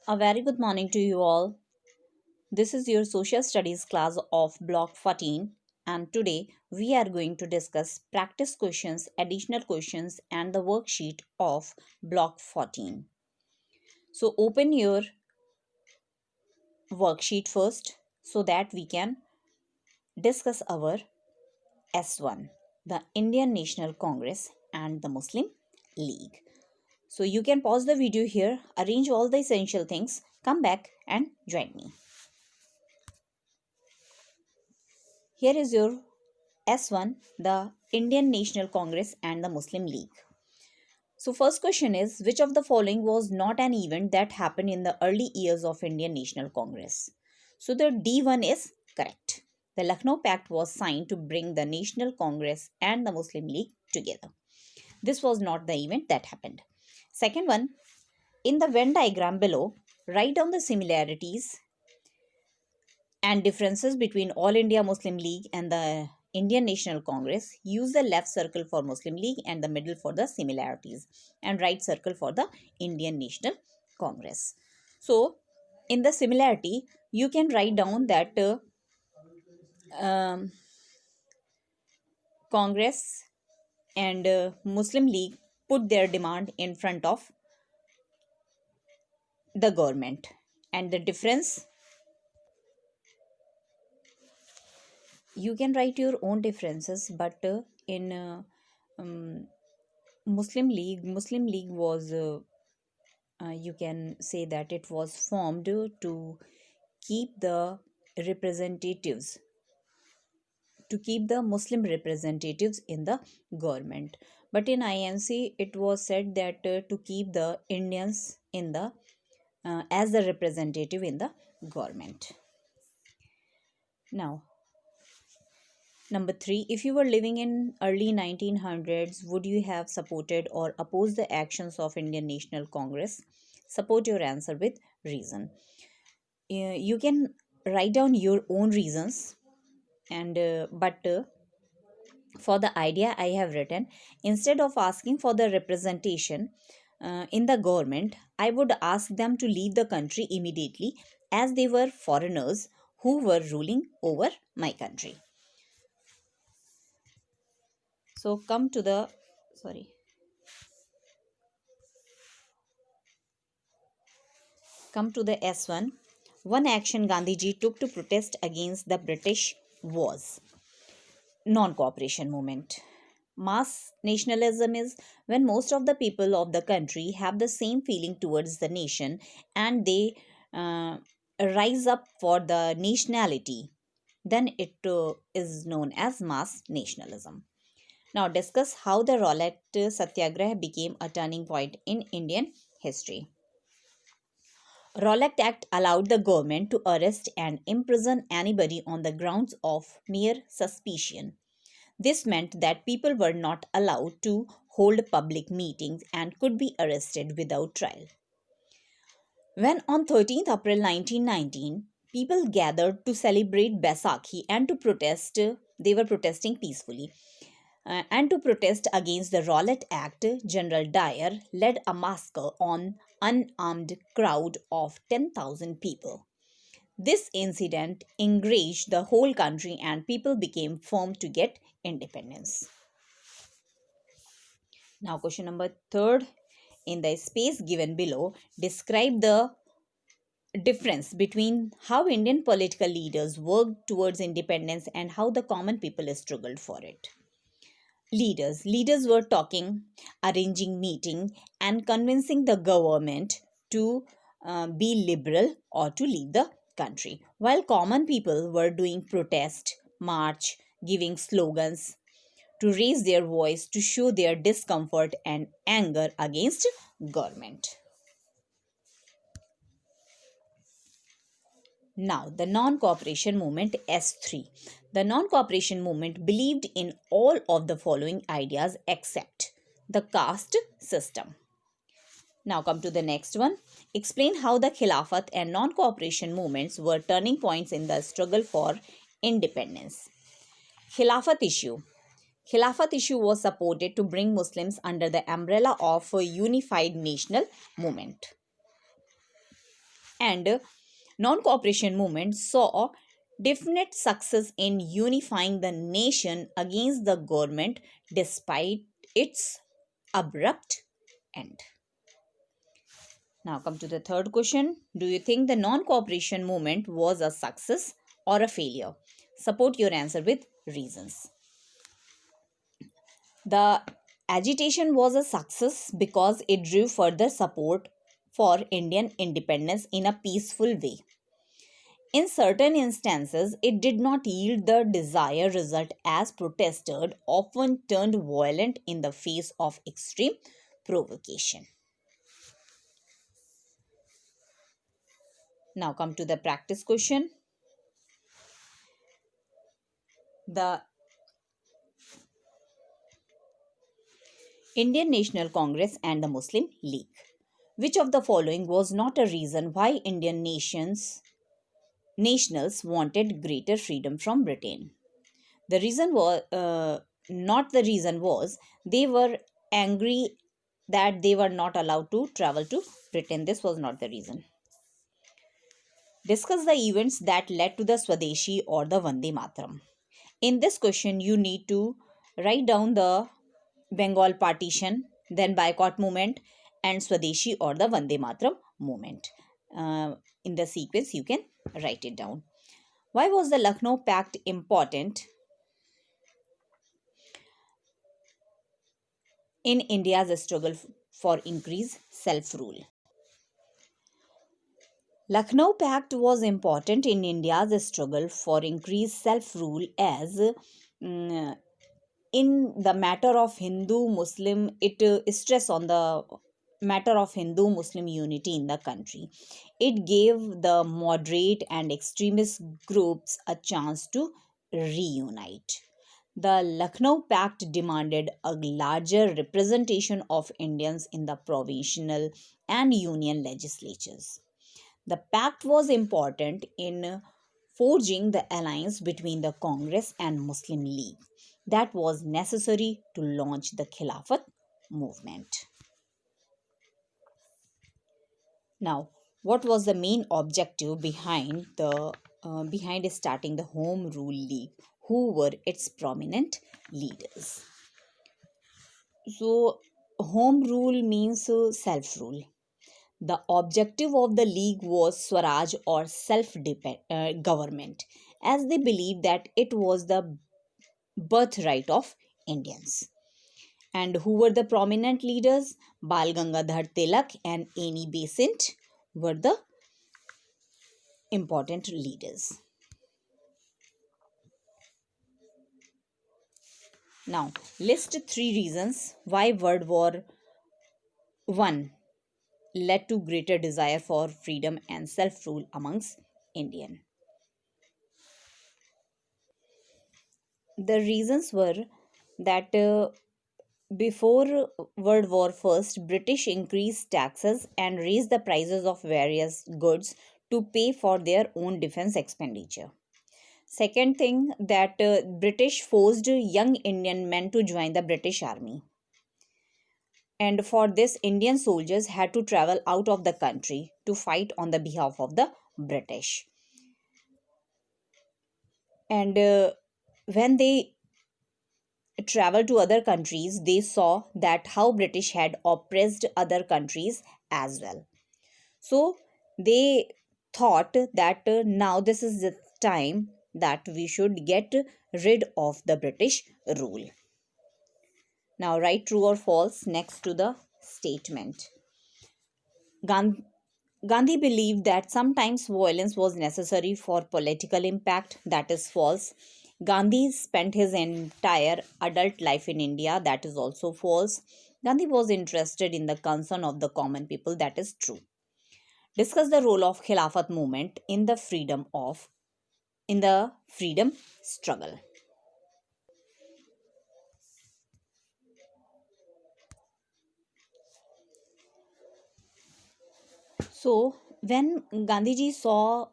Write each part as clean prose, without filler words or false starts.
A very good morning to you all. This is your social studies class of Block 14, and today we are going to discuss practice questions, additional questions, and the worksheet of Block 14. So, open your worksheet first so that we can discuss our S1, the Indian National Congress and the Muslim League. So, you can pause the video here, arrange all the essential things, come back and join me. Here is your S1, the Indian National Congress and the Muslim League. So first question is, which of the following was not an event that happened in the early years of Indian National Congress? So the D1 is correct. The Lucknow Pact was signed to bring the National Congress and the Muslim League together. This was not the event that happened. Second one, in the Venn diagram below, write down the similarities and differences between All India Muslim League and the Indian National Congress. Use the left circle for Muslim League and the middle for the similarities, and right circle for the Indian National Congress. So, in the similarity, you can write down that um, Congress and Muslim League put their demand in front of the government, and the difference, you can write your own differences, but in um, Muslim League was you can say that it was formed to keep the representatives to keep the Muslim representatives in the government. But in INC, it was said that to keep the Indians in the as the representative in the government. Now, number 3, if you were living in early 1900s, would you have supported or opposed the actions of Indian National Congress? Support your answer with reason. You can write down your own reasons, and but for the idea I have written, instead of asking for the representation in the government, I would ask them to leave the country immediately, as they were foreigners who were ruling over my country. So come to the sorry come to the S1. One action Gandhiji took to protest against the British was non-cooperation movement. Mass nationalism is when most of the people of the country have the same feeling towards the nation, and they uh, rise up for the nationality. Then it is known as mass nationalism. Now discuss how the Rowlatt Satyagraha became a turning point in Indian history. Rowlatt Act allowed the government to arrest and imprison anybody on the grounds of mere suspicion. This meant that people were not allowed to hold public meetings and could be arrested without trial. When on 13th April 1919, people gathered to celebrate Baisakhi and to protest, they were protesting peacefully. And to protest against the Rowlatt Act, General Dyer led a massacre on unarmed crowd of 10,000 people. This incident enraged the whole country and people became firm to get independence. Now, question number third. In the space given below, describe the difference between how Indian political leaders worked towards independence and how the common people struggled for it. Leaders were talking, arranging meeting, and convincing the government to be liberal or to leave the country, while common people were doing protest, march, giving slogans to raise their voice to show their discomfort and anger against government. Now, the non-cooperation movement S3. The non-cooperation movement believed in all of the following ideas except the caste system. Now come to the next one. Explain how the Khilafat and non-cooperation movements were turning points in the struggle for independence. Khilafat issue. Khilafat issue was supported to bring Muslims under the umbrella of a unified national movement. And non-cooperation movement saw definite success in unifying the nation against the government despite its abrupt end. Now come to the third question. Do you think the non-cooperation movement was a success or a failure? Support your answer with reasons. The agitation was a success because it drew further support for Indian independence in a peaceful way. In certain instances, it did not yield the desired result as protesters often turned violent in the face of extreme provocation. Now come to the practice question. The Indian National Congress and the Muslim League. Which of the following was not a reason why Indian nationals wanted greater freedom from Britain? The reason was not the reason was they were angry that they were not allowed to travel to Britain. This was not the reason. Discuss the events that led to the Swadeshi or the Vande Mataram. In this question, you need to write down the Bengal partition, then boycott movement, and Swadeshi or the Vande Mataram movement. In the sequence, you can write it down. Why was the Lucknow Pact important in India's struggle for increased self-rule? Lucknow Pact was important in India's struggle for increased self-rule as in the matter of Hindu-Muslim, it stress on the matter of Hindu-Muslim unity in the country. It gave the moderate and extremist groups a chance to reunite. The Lucknow Pact demanded a larger representation of Indians in the provincial and union legislatures. The pact was important in forging the alliance between the Congress and Muslim League that was necessary to launch the Khilafat movement. Now, what was the main objective behind starting the Home Rule League? Who were its prominent leaders? So, home rule means self rule. The objective of the league was Swaraj or self government, as they believed that it was the birthright of Indians. And who were the prominent leaders? Bal Gangadhar Tilak and Annie Besant were the important leaders. Now, list three reasons why World War I led to greater desire for freedom and self-rule amongst Indian. The reasons were that before World War First, British increased taxes and raised the prices of various goods to pay for their own defense expenditure. Second thing that British forced young Indian men to join the British Army. And for this, Indian soldiers had to travel out of the country to fight on the behalf of the British. And when they traveled to other countries, they saw that how British had oppressed other countries as well. So they thought that now this is the time that we should get rid of the British rule. Now write true or false next to the statement. Gandhi believed that sometimes violence was necessary for political impact. That is false. Gandhi spent his entire adult life in India. That is also false. Gandhi was interested in the concern of the common people. That is true. Discuss the role of Khilafat movement in the freedom struggle. So when Gandhiji saw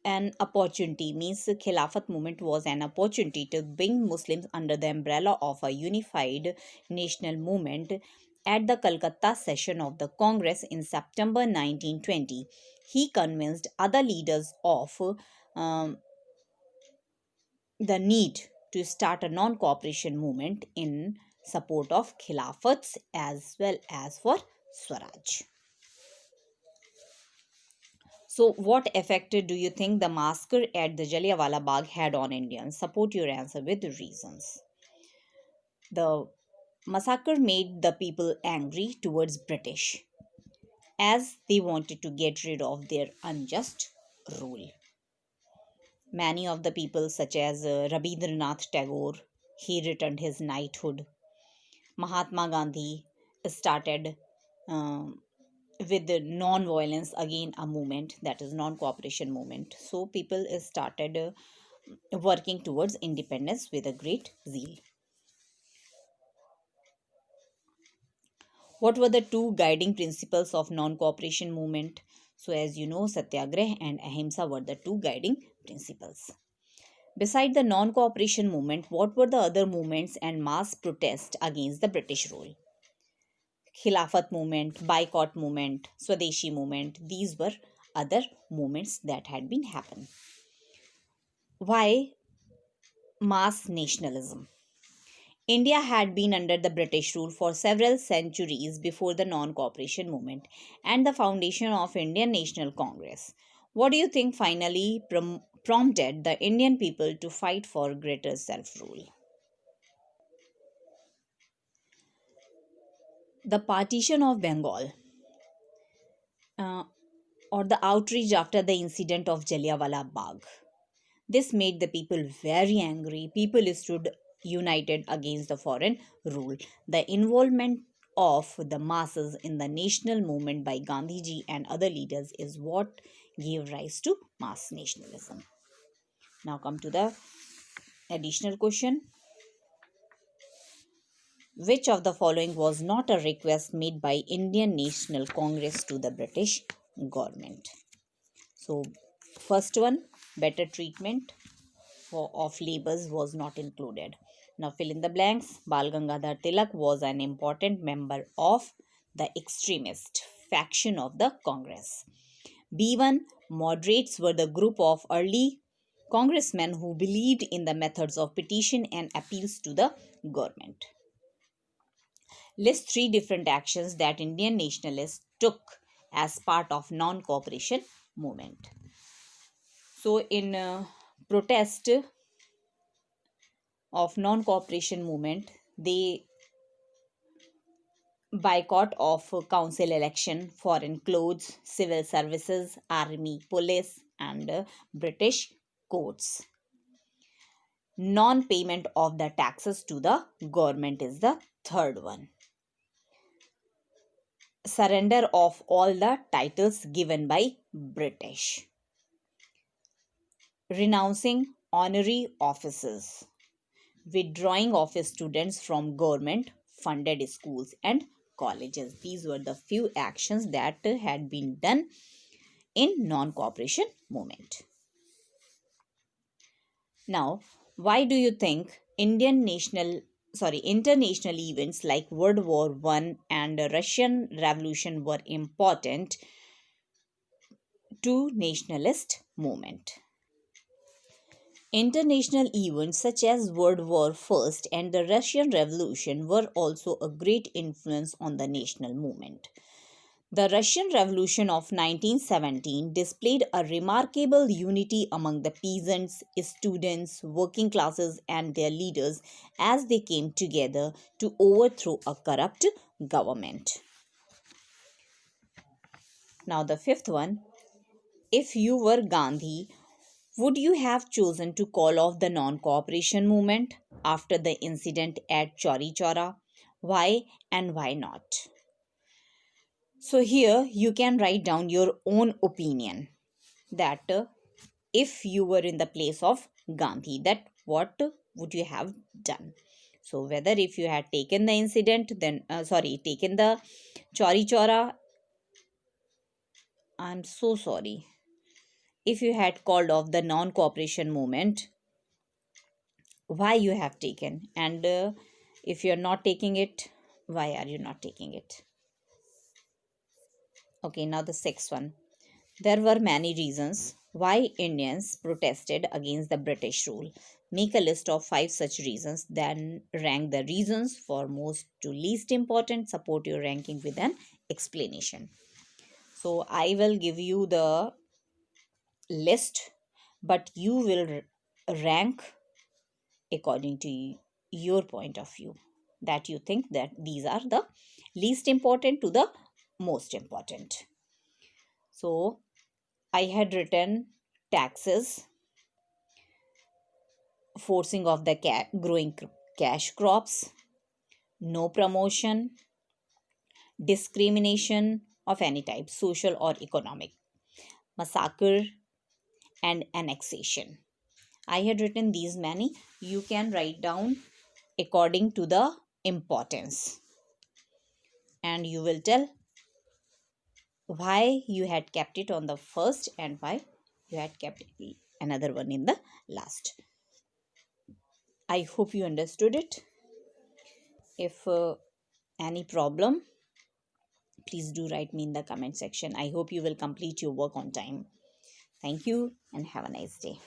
an opportunity, means the Khilafat movement was an opportunity to bring Muslims under the umbrella of a unified national movement, At the Calcutta session of the Congress in September 1920, he convinced other leaders of um, the need to start a non cooperation movement in support of Khilafats as well as for Swaraj. So, what effect do you think the massacre at the Jallianwala Bagh had on Indians? Support your answer with reasons. The massacre made the people angry towards British as they wanted to get rid of their unjust rule. Many of the people, such as Rabindranath Tagore, he returned his knighthood. Mahatma Gandhi started um, with the non-violence again a movement, that is non-cooperation movement. So people started working towards independence with a great zeal. What were the two guiding principles of non-cooperation movement? So as you know, Satyagrah and Ahimsa were the two guiding principles. Beside the non-cooperation movement, what were the other movements and mass protest against the British rule? Khilafat movement, boycott movement, Swadeshi movement, these were other movements that had been happened. Why mass nationalism? India had been under the British rule for several centuries before the non cooperation movement and the foundation of Indian National Congress. What do you think finally prompted the Indian people to fight for greater self rule? The partition of Bengal, uh, or the outrage after the incident of Jallianwala Bagh. This made the people very angry. People stood united against the foreign rule. The involvement of the masses in the national movement by Gandhiji and other leaders is what gave rise to mass nationalism. Now come to the additional question. Which of the following was not a request made by Indian National Congress to the British government? So, first one, better treatment of labours was not included. Now fill in the blanks. Bal Gangadhar Tilak was an important member of the extremist faction of the Congress. B1, moderates were the group of early congressmen who believed in the methods of petition and appeals to the government. List three different actions that Indian nationalists took as part of non-cooperation movement. So in protest of non-cooperation movement, they boycott of council election, foreign clothes, civil services, army, police, and British courts. Non-payment of the taxes to the government is the third one. Surrender of all the titles given by British. Renouncing honorary offices. Withdrawing of students from government funded schools and colleges. These were the few actions that had been done in non-cooperation movement. Now, why do you think international events like World War I and the Russian Revolution were important to nationalist movement? International events such as World War I and the Russian Revolution were also a great influence on the national movement. The Russian Revolution of 1917 displayed a remarkable unity among the peasants, students, working classes, and their leaders as they came together to overthrow a corrupt government. Now, the fifth one, if you were Gandhi, would you have chosen to call off the non cooperation movement after the incident at Chauri Chaura? Why and why not? So, here you can write down your own opinion that if you were in the place of Gandhi, that what would you have done? So, whether if you had taken the incident, then taken the Chauri Chaura, I'm so sorry. If you had called off the non cooperation movement, why you have taken, and if you're not taking it, Why are you not taking it? Okay, now the sixth one. There were many reasons why Indians protested against the British rule. Make a list of 5 such reasons, then rank the reasons for most to least important. Support your ranking with an explanation. So I will give you the list, but you will rank according to your point of view, that you think that these are the least important to the most important. So I had written taxes, forcing of the growing cash crops, no promotion, discrimination of any type, social or economic, massacre, and annexation. I had written these many. You can write down according to the importance, and you will tell why you had kept it on the first and why you had kept another one in the last. I hope you understood it. If any problem, please do write me in the comment section. I hope you will complete your work on time. Thank you and have a nice day.